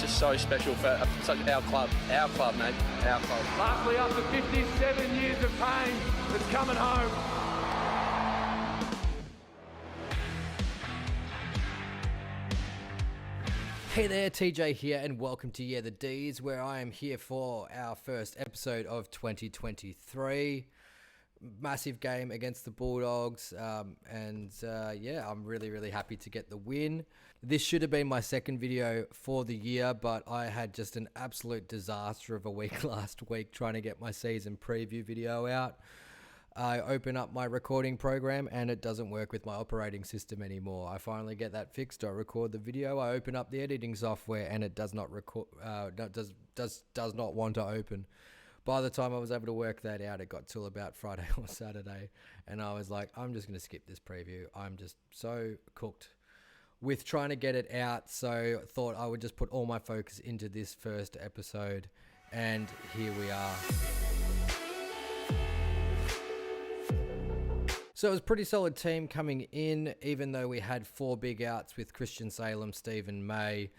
it's just so special for our club, mate, our club. Lastly, after 57 years of pain, it's coming home. Hey there, TJ here, and welcome to Yeah The Dees, where I am here for our first episode of 2023. Massive game against the Bulldogs, yeah, I'm really happy to get the win. This should have been my second video for the year, but I had just an absolute disaster of a week last week trying to get my season preview video out. I open up my recording program and it doesn't work with my operating system anymore. I finally get that fixed. I record the video. I open up the editing software and it does not record. Does not want to open. By the time I was able to work that out, it got till about Friday or Saturday, and I was like, I'm just going to skip this preview. I'm just so cooked with trying to get it out. So I thought I would just put all my focus into this first episode, and here we are. So it was a pretty solid team coming in, even though we had four big outs with Christian Salem, Stephen May,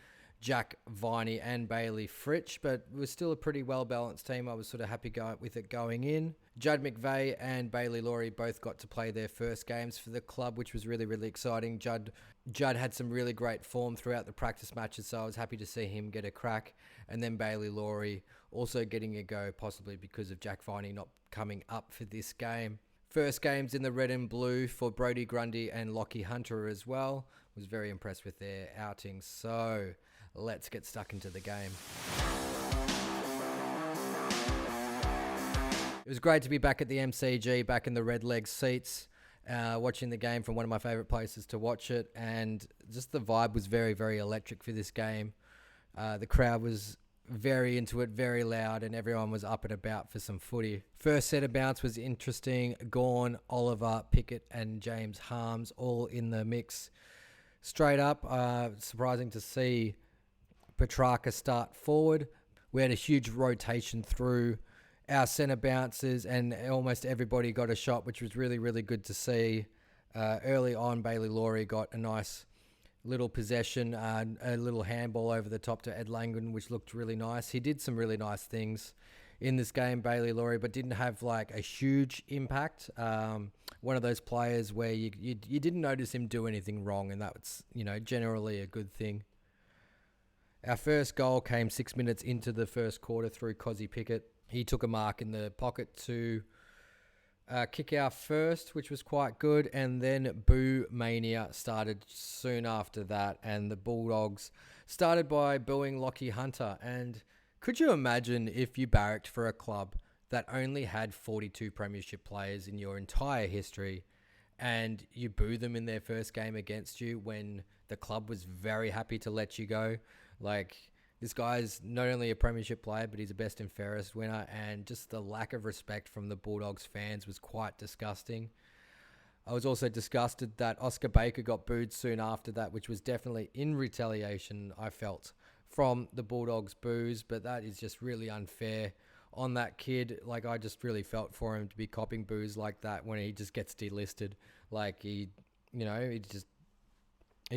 Jack Viney and Bailey Fritsch, but it was still a pretty well-balanced team. I was sort of happy with it going in. Judd McVeigh and Bailey Laurie both got to play their first games for the club, which was really exciting. Judd had some really great form throughout the practice matches, so I was happy to see him get a crack. And then Bailey Laurie also getting a go, possibly because of Jack Viney not coming up for this game. First games in the red and blue for Brodie Grundy and Lockie Hunter as well. Was very impressed with their outings. So let's get stuck into the game. It was great to be back at the MCG, back in the red leg seats, watching the game from one of my favourite places to watch it. And just the vibe was very electric for this game. The crowd was very into it, very loud, and everyone was up and about for some footy. First set of bounce was interesting. Gawn, Oliver, Pickett and James Harms all in the mix. Straight up, surprising to see Petrarca start forward. We had a huge rotation through our centre bounces and almost everybody got a shot, which was really good to see. Early on, Bailey Laurie got a nice little possession, a little handball over the top to Ed Langdon, which looked really nice. He did some really nice things in this game, Bailey Laurie, but didn't have like a huge impact. One of those players where you didn't notice him do anything wrong, and that's, generally a good thing. Our first goal came 6 minutes into the first quarter through Cozzy Pickett. He took a mark in the pocket to kick our first, which was quite good, and then Boo Mania started soon after that, and the Bulldogs started by booing Lockie Hunter. And could you imagine if you barracked for a club that only had 42 premiership players in your entire history and you boo them in their first game against you when the club was very happy to let you go? Like, this guy's not only a premiership player, but he's a best and fairest winner, and just the lack of respect from the Bulldogs fans was quite disgusting. I was also disgusted that Oscar Baker got booed soon after that, which was definitely in retaliation, I felt, from the Bulldogs boos, but that is just really unfair on that kid. Like, I just really felt for him to be copping boos like that when he just gets delisted. Like, he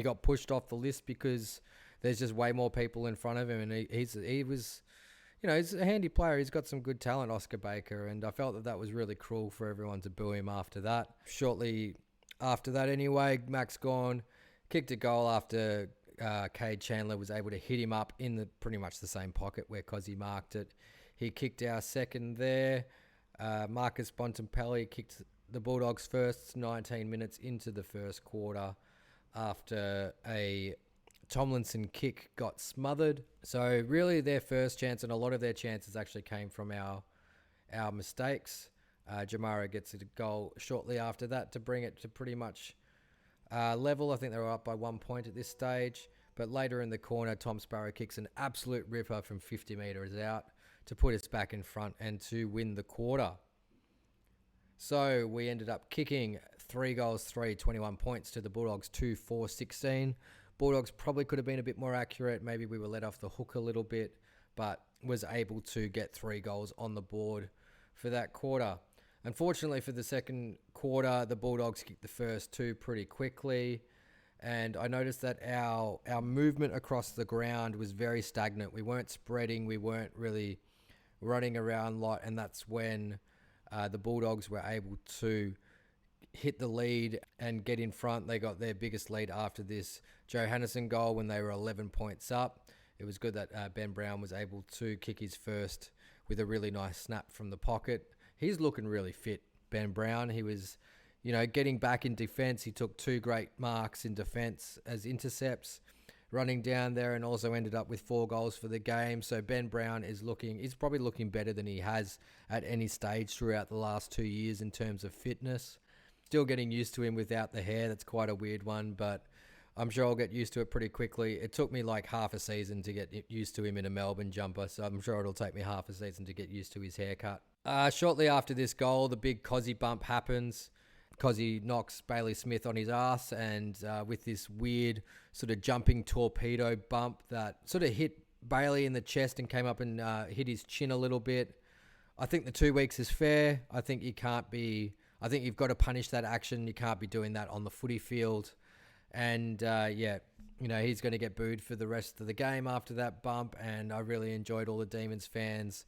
got pushed off the list because there's just way more people in front of him, and he was, he's a handy player. He's got some good talent, Oscar Baker, and I felt that was really cruel for everyone to boo him after that. Shortly after that anyway, Max Gawn kicked a goal after Cade Chandler was able to hit him up in pretty much the same pocket where Cozzy marked it. He kicked our second there. Marcus Bontempelli kicked the Bulldogs first 19 minutes into the first quarter after a Tomlinson kick got smothered. So really their first chance, and a lot of their chances actually came from our mistakes. Jamara gets a goal shortly after that to bring it to pretty much level. I think they were up by 1 point at this stage. But later in the corner, Tom Sparrow kicks an absolute ripper from 50 metres out to put us back in front and to win the quarter. So we ended up kicking 3 goals, 21 points to the Bulldogs 2-4-16. Bulldogs probably could have been a bit more accurate. Maybe we were let off the hook a little bit, but was able to get 3 goals on the board for that quarter. Unfortunately for the second quarter, the Bulldogs kicked the first 2 pretty quickly, And I noticed that our movement across the ground was very stagnant. We weren't spreading. We weren't really running around a lot. And that's when the Bulldogs were able to hit the lead and get in front. They got their biggest lead after this Johannesson goal when they were 11 points up. It was good that Ben Brown was able to kick his first with a really nice snap from the pocket. He's looking really fit, Ben Brown. He was, getting back in defence. He took 2 great marks in defence as intercepts, running down there, and also ended up with 4 goals for the game. So Ben Brown he's probably looking better than he has at any stage throughout the last 2 years in terms of fitness. Still getting used to him without the hair. That's quite a weird one, but I'm sure I'll get used to it pretty quickly. It took me like half a season to get used to him in a Melbourne jumper, so I'm sure it'll take me half a season to get used to his haircut. Shortly after this goal, the big Cozzy bump happens. Cozzy knocks Bailey Smith on his ass, and with this weird sort of jumping torpedo bump that sort of hit Bailey in the chest and came up and hit his chin a little bit. I think the 2 weeks is fair. I think you've got to punish that action. You can't be doing that on the footy field. And he's going to get booed for the rest of the game after that bump. And I really enjoyed all the Demons fans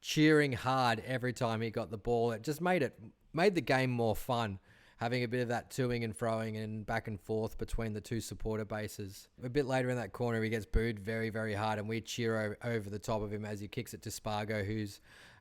cheering hard every time he got the ball. It just made the game more fun, having a bit of that toing and froing and back and forth between the 2 supporter bases. A bit later in that corner, he gets booed very, very hard, and we cheer over the top of him as he kicks it to Spargo, who's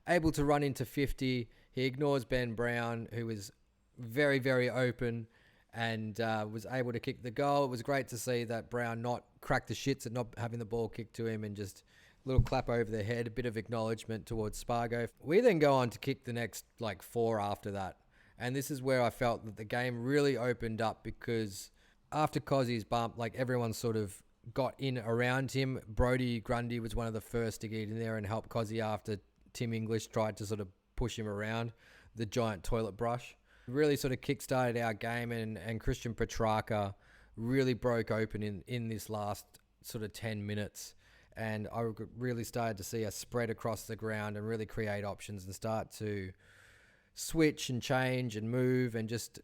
able to run into 50. He ignores Ben Brown, who was very, very open, and was able to kick the goal. It was great to see that Brown not crack the shits at not having the ball kicked to him, and just a little clap over the head, a bit of acknowledgement towards Spargo. We then go on to kick the next 4 after that. And this is where I felt that the game really opened up, because after Cozzy's bump, everyone sort of got in around him. Brodie Grundy was one of the first to get in there and help Cozzy after Tim English tried to sort of push him around the giant toilet brush. Really sort of kick-started our game, and Christian Petrarca really broke open in this last sort of 10 minutes. And I really started to see us spread across the ground and really create options and start to switch and change and move and just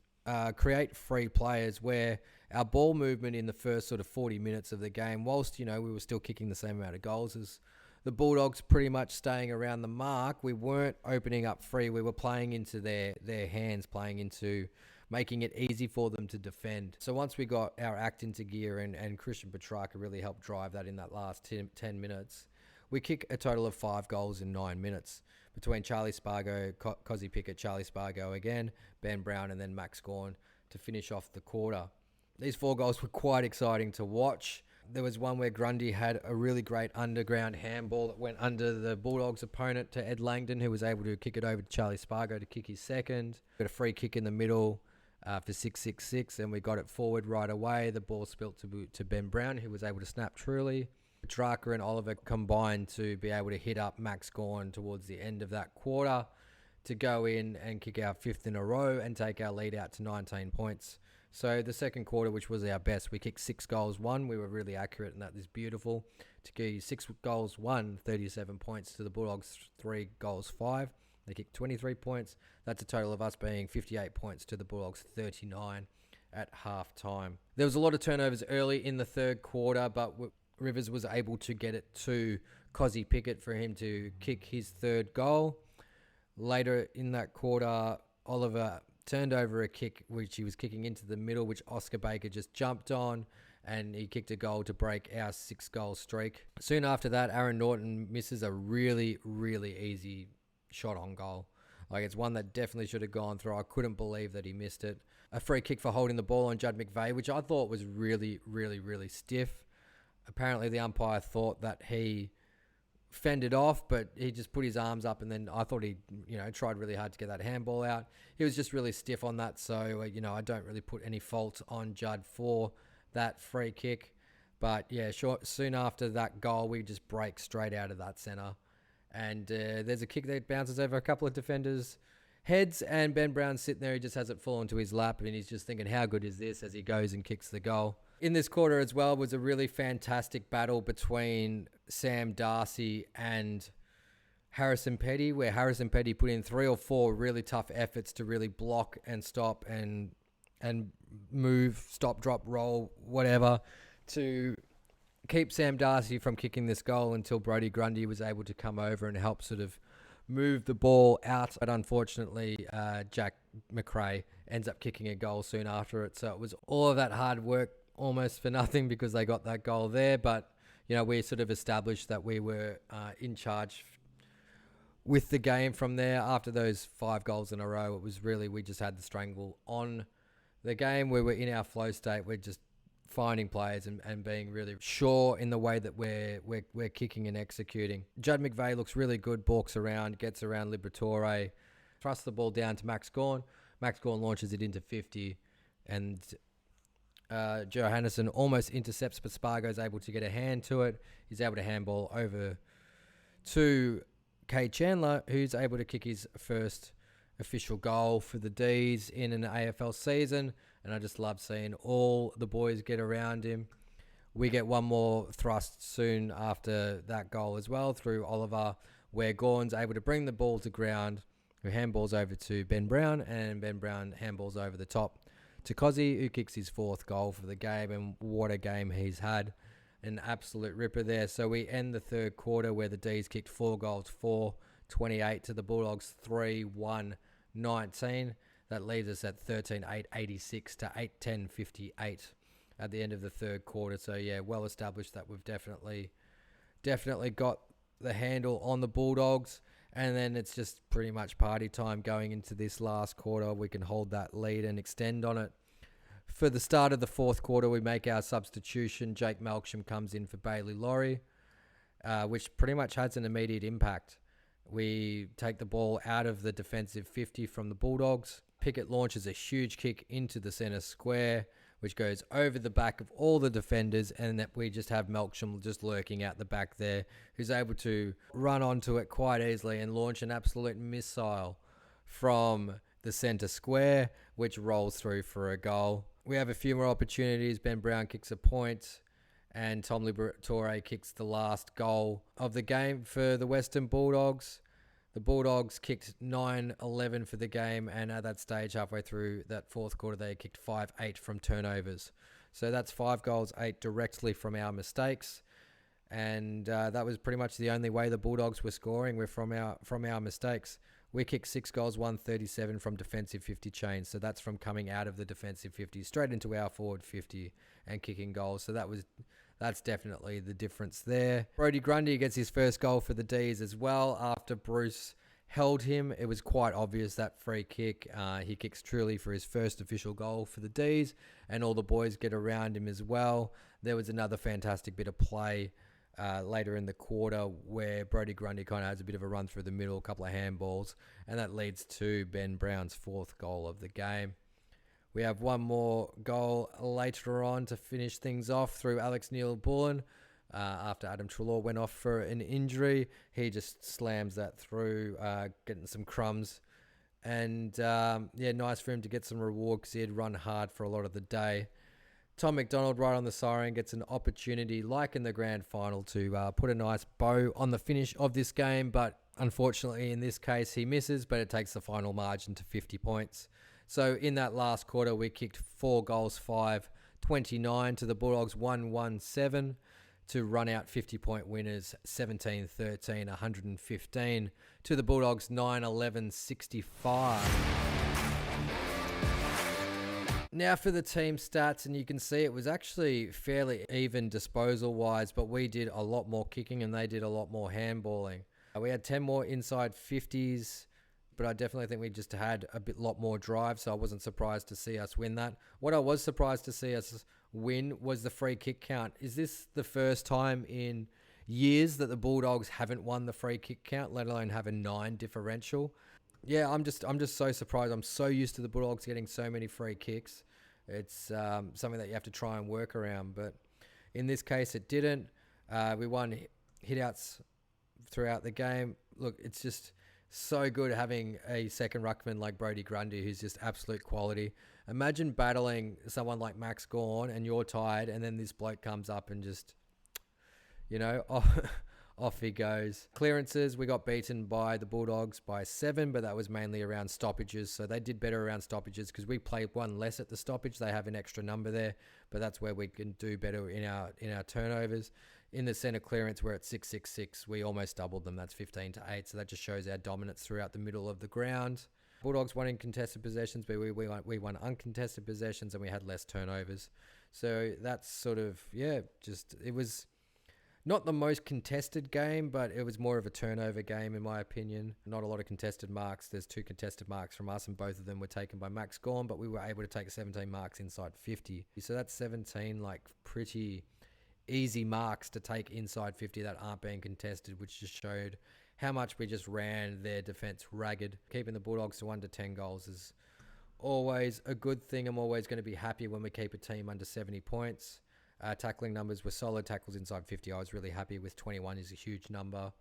create free players, where our ball movement in the first sort of 40 minutes of the game, whilst, we were still kicking the same amount of goals as the Bulldogs, pretty much staying around the mark, we weren't opening up free. We were playing into their hands, playing into making it easy for them to defend. So once we got our act into gear, and Christian Petrarca really helped drive that in that last 10 minutes, we kick a total of 5 goals in 9 minutes between Charlie Spargo, Cozzy Pickett, Charlie Spargo again, Ben Brown, and then Max Gawn to finish off the quarter. These 4 goals were quite exciting to watch. There was one where Grundy had a really great underground handball that went under the Bulldogs' opponent to Ed Langdon, who was able to kick it over to Charlie Spargo to kick his second. Got a free kick in the middle for 6-6-6, and we got it forward right away. The ball spilt to Ben Brown, who was able to snap truly. Petrarca and Oliver combined to be able to hit up Max Gawn towards the end of that quarter to go in and kick our 5th in a row and take our lead out to 19 points. So the second quarter, which was our best, we kicked 6 goals, 1. We were really accurate, and that is beautiful. To get 6 goals, 1, 37 points to the Bulldogs, 3 goals, 5. They kicked 23 points. That's a total of us being 58 points to the Bulldogs, 39 at half time. There was a lot of turnovers early in the third quarter, but Rivers was able to get it to Cozzy Pickett for him to kick his 3rd goal. Later in that quarter, Oliver turned over a kick which he was kicking into the middle, which Oscar Baker just jumped on, and he kicked a goal to break our 6-goal streak. Soon after that, Aaron Norton misses a really, really easy shot on goal. It's one that definitely should have gone through. I couldn't believe that he missed it. A free kick for holding the ball on Judd McVeigh, which I thought was really, really, really stiff. Apparently the umpire thought that he fended off, but he just put his arms up, and then I thought he, tried really hard to get that handball out. He was just really stiff on that, so, I don't really put any fault on Judd for that free kick. But, soon after that goal, we just break straight out of that centre. And there's a kick that bounces over a couple of defenders' heads, and Ben Brown's sitting there. He just has it fall into his lap, and he's just thinking, how good is this, as he goes and kicks the goal. In this quarter as well was a really fantastic battle between Sam Darcy and Harrison Petty, where Harrison Petty put in 3 or 4 really tough efforts to really block and stop and and move, stop, drop, roll, whatever, to keep Sam Darcy from kicking this goal until Brodie Grundy was able to come over and help sort of move the ball out. But unfortunately, Jack McRae ends up kicking a goal soon after it. So it was all of that hard work almost for nothing because they got that goal there. But, we sort of established that we were in charge with the game from there. After those 5 goals in a row, it was really, we just had the strangle on the game. We were in our flow state. We're just finding players and being really sure in the way that we're kicking and executing. Judd McVeigh looks really good, balks around, gets around Liberatore, thrusts the ball down to Max Gawn. Max Gawn launches it into 50, and Johannesson almost intercepts, but Spargo's able to get a hand to it. He's able to handball over to Kay Chandler, who's able to kick his first official goal for the D's in an AFL season. And I just love seeing all the boys get around him. We get one more thrust soon after that goal as well through Oliver, where Gawn's able to bring the ball to ground, who handballs over to Ben Brown, and Ben Brown handballs over the top to Cozzy, who kicks his 4th goal for the game. And what a game he's had. An absolute ripper there. So we end the third quarter where the D's kicked 4 goals, 4-28 to the Bulldogs, 3-1-19. That leaves us at 13-8-86 to 8-10-58 at the end of the third quarter. So, yeah, well established that we've definitely got the handle on the Bulldogs. And then it's just pretty much party time going into this last quarter. We can hold that lead and extend on it. For the start of the fourth quarter, we make our substitution. Jake Melksham comes in for Bailey Laurie, which pretty much has an immediate impact. We take the ball out of the defensive 50 from the Bulldogs. Pickett launches a huge kick into the centre square, which goes over the back of all the defenders, and that we just have Melksham just lurking out the back there, who's able to run onto it quite easily and launch an absolute missile from the centre square, which rolls through for a goal. We have a few more opportunities. Ben Brown kicks a point, and Tom Liberatore kicks the last goal of the game for the Western Bulldogs. The Bulldogs kicked 9-11 for the game, and at that stage, halfway through that fourth quarter, they kicked 5-8 from turnovers. So that's 5 goals, 8 directly from our mistakes. And that was pretty much the only way the Bulldogs were scoring, were from our mistakes. We kicked 6 goals, 137 from defensive 50 chains. So that's from coming out of the defensive 50 straight into our forward 50 and kicking goals. So that's definitely the difference there. Brodie Grundy gets his first goal for the D's as well after Bruce held him. It was quite obvious that free kick. He kicks truly for his first official goal for the D's, and all the boys get around him as well. There was another fantastic bit of play later in the quarter where Brodie Grundy kind of has a bit of a run through the middle, a couple of handballs, and that leads to Ben Brown's 4th goal of the game. We have one more goal later on to finish things off through Alex Neil-Bullen. After Adam Treloar went off for an injury, he just slams that through, getting some crumbs. And nice for him to get some reward because he had run hard for a lot of the day. Tom McDonald, right on the siren, gets an opportunity, like in the grand final, to put a nice bow on the finish of this game. But unfortunately, in this case, he misses, but it takes the final margin to 50 points. So in that last quarter, we kicked 4 goals, 5-29 to the Bulldogs, 1-1-7 to run out 50-point winners, 17-13, 115 to the Bulldogs, 9-11-65. Now for the team stats, and you can see it was actually fairly even disposal-wise, but we did a lot more kicking and they did a lot more handballing. We had 10 more inside 50s, but I definitely think we just had a lot more drive, so I wasn't surprised to see us win that. What I was surprised to see us win was the free kick count. Is this the first time in years that the Bulldogs haven't won the free kick count, let alone have a 9 differential? Yeah, I'm just so surprised. I'm so used to the Bulldogs getting so many free kicks. It's something that you have to try and work around, but in this case it didn't. We won hit-outs throughout the game. Look, it's just so good having a second ruckman like Brodie Grundy, who's just absolute quality. Imagine battling someone like Max Gawn and you're tired, and then this bloke comes up and just, off he goes. Clearances, we got beaten by the Bulldogs by 7, but that was mainly around stoppages. So they did better around stoppages because we played one less at the stoppage. They have an extra number there, but that's where we can do better in our turnovers. In the centre clearance, we're at 666. We almost doubled them. That's 15-8. So that just shows our dominance throughout the middle of the ground. Bulldogs won in contested possessions, but we won uncontested possessions and we had less turnovers. So that's sort of, it was not the most contested game, but it was more of a turnover game in my opinion. Not a lot of contested marks. There's 2 contested marks from us and both of them were taken by Max Gawn, but we were able to take 17 marks inside 50. So that's 17 pretty easy marks to take inside 50 that aren't being contested, which just showed how much we just ran their defence ragged. Keeping the Bulldogs to 1 to 10 goals is always a good thing. I'm always going to be happy when we keep a team under 70 points. Tackling numbers were solid. Tackles inside 50, I was really happy with. 21 is a huge number.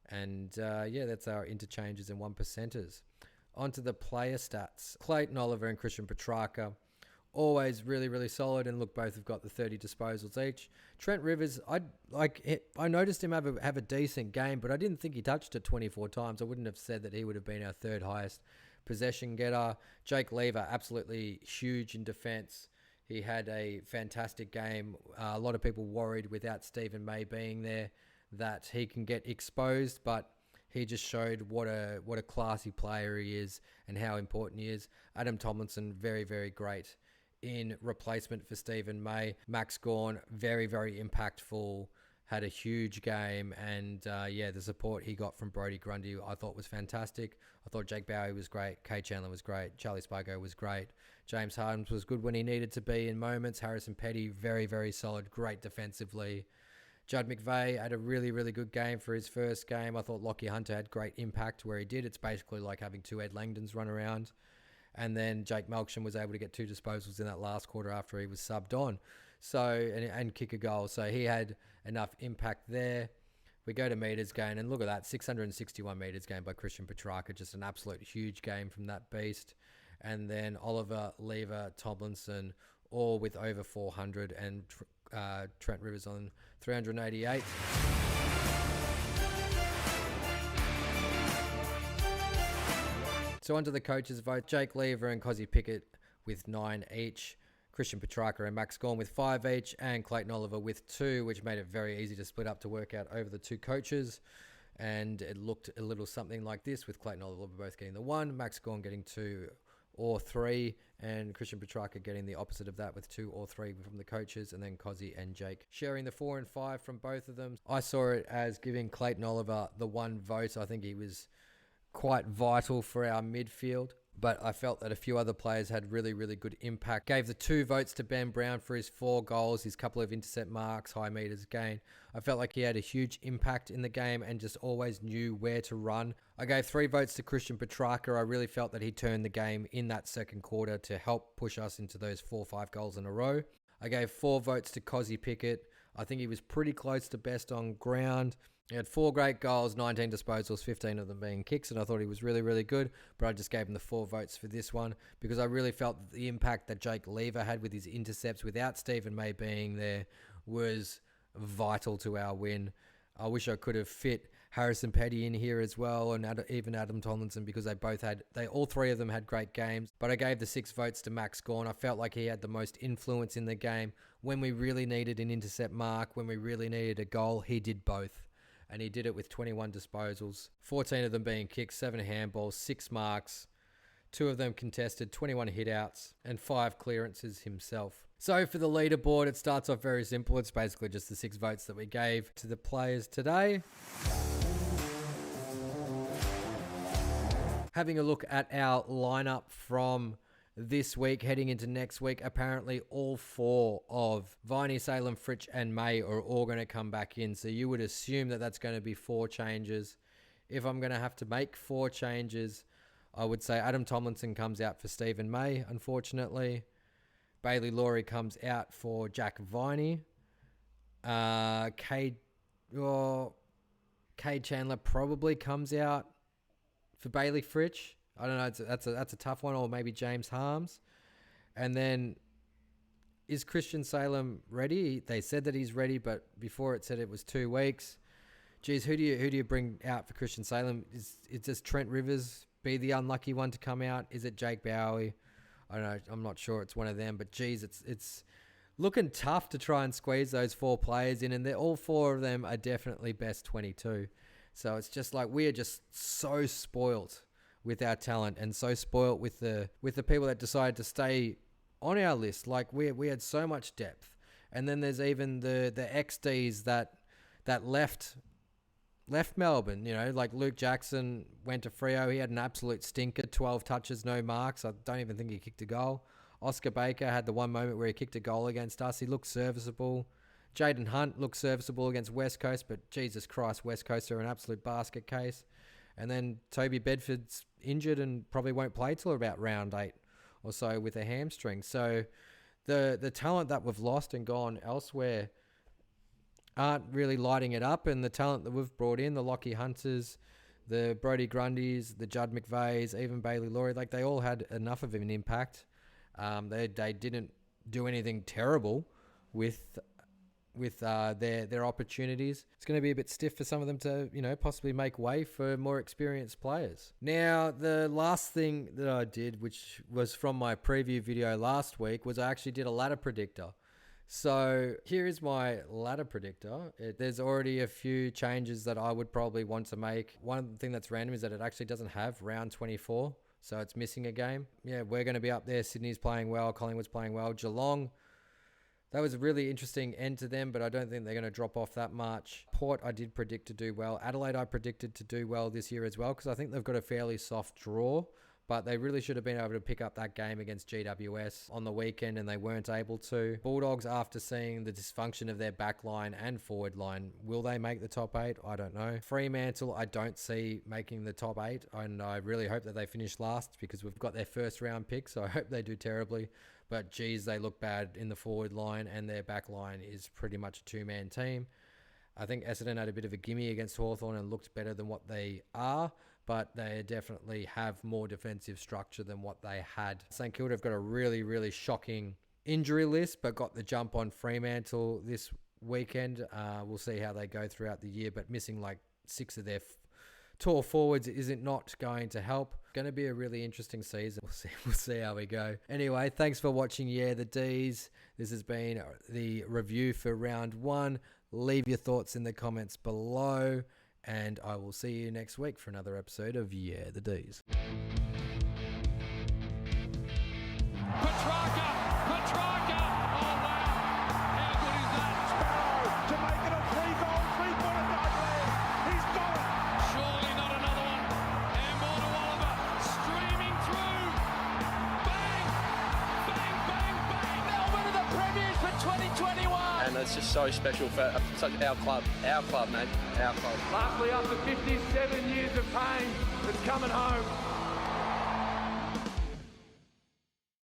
And that's our interchanges and 1%ers. Onto the player stats. Clayton Oliver and Christian Petrarca, always really, really solid, and look, both have got the 30 disposals each. Trent Rivers, I noticed him have a decent game, but I didn't think he touched it 24 times. I wouldn't have said that he would have been our 3rd highest possession getter. Jake Lever, absolutely huge in defence. He had a fantastic game. A lot of people worried without Stephen May being there that he can get exposed, but he just showed what a classy player he is and how important he is. Adam Tomlinson, very, very great in replacement for Stephen May. Max Gawn, very, very impactful, had a huge game, and the support he got from Brodie Grundy I thought was fantastic. I thought Jake Bowie was great, Kay Chandler was great, Charlie Spargo was great, James Hardens was good when he needed to be in moments, Harrison Petty, very, very solid, great defensively. Judd McVeigh had a really, really good game for his first game. I thought Lockie Hunter had great impact where he did. It's basically like having 2 Ed Langdons run around. And then Jake Melksham was able to get 2 disposals in that last quarter after he was subbed on. And kick a goal. So he had enough impact there. We go to meters gain, and look at that, 661 meters gained by Christian Petrarca. Just an absolute huge game from that beast. And then Oliver, Lever, Tomlinson, all with over 400, and Trent Rivers on 388. So onto the coaches' vote. Jake Lever and Cozzy Pickett with 9 each. Christian Petrarca and Max Gawn with 5 each. And Clayton Oliver with 2, which made it very easy to split up to work out over the 2 coaches. And it looked a little something like this, with Clayton Oliver both getting the 1, Max Gawn getting 2 or 3, and Christian Petrarca getting the opposite of that with 2 or 3 from the coaches, and then Cozzy and Jake sharing the 4 and 5 from both of them. I saw it as giving Clayton Oliver the 1 vote. I think he was quite vital for our midfield, but I felt that a few other players had really, really good impact. Gave the 2 votes to Ben Brown for his 4 goals, his couple of intercept marks, high meters gain. I felt like he had a huge impact in the game and just always knew where to run. I gave 3 votes to Christian Petrarca. I really felt that he turned the game in that second quarter to help push us into those 4-5 goals in a row. I gave 4 votes to Cozzy Pickett. I think he was pretty close to best on ground. He had 4 great goals, 19 disposals, 15 of them being kicks, and I thought he was really, really good, but I just gave him the 4 votes for this one because I really felt that the impact that Jake Lever had with his intercepts without Stephen May being there was vital to our win. I wish I could have fit Harrison Petty in here as well, and even Adam Tomlinson, because all 3 of them had great games, but I gave the 6 votes to Max Gawn. I felt like he had the most influence in the game. When we really needed an intercept mark, when we really needed a goal, he did both. And he did it with 21 disposals, 14 of them being kicks, 7 handballs, 6 marks, 2 of them contested, 21 hitouts, and 5 clearances himself. So for the leaderboard, it starts off very simple. It's basically just the 6 votes that we gave to the players today. Having a look at our lineup from this week, heading into next week, apparently all 4 of Viney, Salem, Fritsch and May are all going to come back in. So you would assume that that's going to be 4 changes. If I'm going to have to make 4 changes, I would say Adam Tomlinson comes out for Stephen May, unfortunately. Bailey Laurie comes out for Jack Viney. Cade Chandler probably comes out for Bailey Fritsch. I don't know. That's a tough one, or maybe James Harms. And then, is Christian Salem ready? They said that he's ready, but before it said it was 2 weeks. geez, who do you bring out for Christian Salem? Is does Trent Rivers be the unlucky one to come out? Is it Jake Bowie? I don't know. I'm not sure. It's one of them. But geez, it's looking tough to try and squeeze those 4 players in, and all 4 of them are definitely best 22. So it's just like we are just so spoilt with our talent, and so spoilt with the people that decided to stay on our list. Like we had so much depth, and then there's even the XDs that left Melbourne. You know, like Luke Jackson went to Freo. He had an absolute stinker, 12 touches, no marks. I don't even think he kicked a goal. Oscar Baker had the one moment where he kicked a goal against us. He looked serviceable. Jaden Hunt looked serviceable against West Coast, but Jesus Christ, West Coast are an absolute basket case. And then Toby Bedford's injured and probably won't play till about round 8 or so with a hamstring. So the talent that we've lost and gone elsewhere aren't really lighting it up, and the talent that we've brought in, the Lockie Hunters, the Brodie Grundys, the Judd McVeighs, even Bailey Laurie, like they all had enough of an impact. They didn't do anything terrible with their opportunities. It's going to be a bit stiff for some of them to, possibly make way for more experienced players. Now, the last thing that I did, which was from my preview video last week, was I actually did a ladder predictor. So here is my ladder predictor. There's already a few changes that I would probably want to make. One thing that's random is that it actually doesn't have round 24, so it's missing a game. Yeah, we're going to be up there. Sydney's playing well. Collingwood's playing well. Geelong, that was a really interesting end to them, but I don't think they're going to drop off that much. Port, I did predict to do well. Adelaide, I predicted to do well this year as well, because I think they've got a fairly soft draw, but they really should have been able to pick up that game against GWS on the weekend, and they weren't able to. Bulldogs, after seeing the dysfunction of their back line and forward line, will they make the top 8? I don't know. Fremantle, I don't see making the top 8, and I really hope that they finish last, because we've got their first round pick, so I hope they do terribly. But geez, they look bad in the forward line, and their back line is pretty much a 2-man team. I think Essendon had a bit of a gimme against Hawthorn and looked better than what they are, but they definitely have more defensive structure than what they had. St Kilda have got a really, really shocking injury list, but got the jump on Fremantle this weekend. We'll see how they go throughout the year, but missing like 6 of their tall forwards isn't not going to help. Going to be a really interesting season. We'll see how we go. Anyway, thanks for watching Yeah The Dees. This has been the review for round 1. Leave your thoughts in the comments below, and I will see you next week for another episode of Yeah The Dees. Petrarca! Oh wow! How good is that? Sparrow to make it a 3-goal, 3-footer dive. He's got it! Surely not another one. Handball to Oliver, streaming through. Bang! Bang, bang, bang! Melbourne are the premiers for 2021! And it's just so special for our club, mate, our club. Lastly, after 57 years of pain, it's coming home.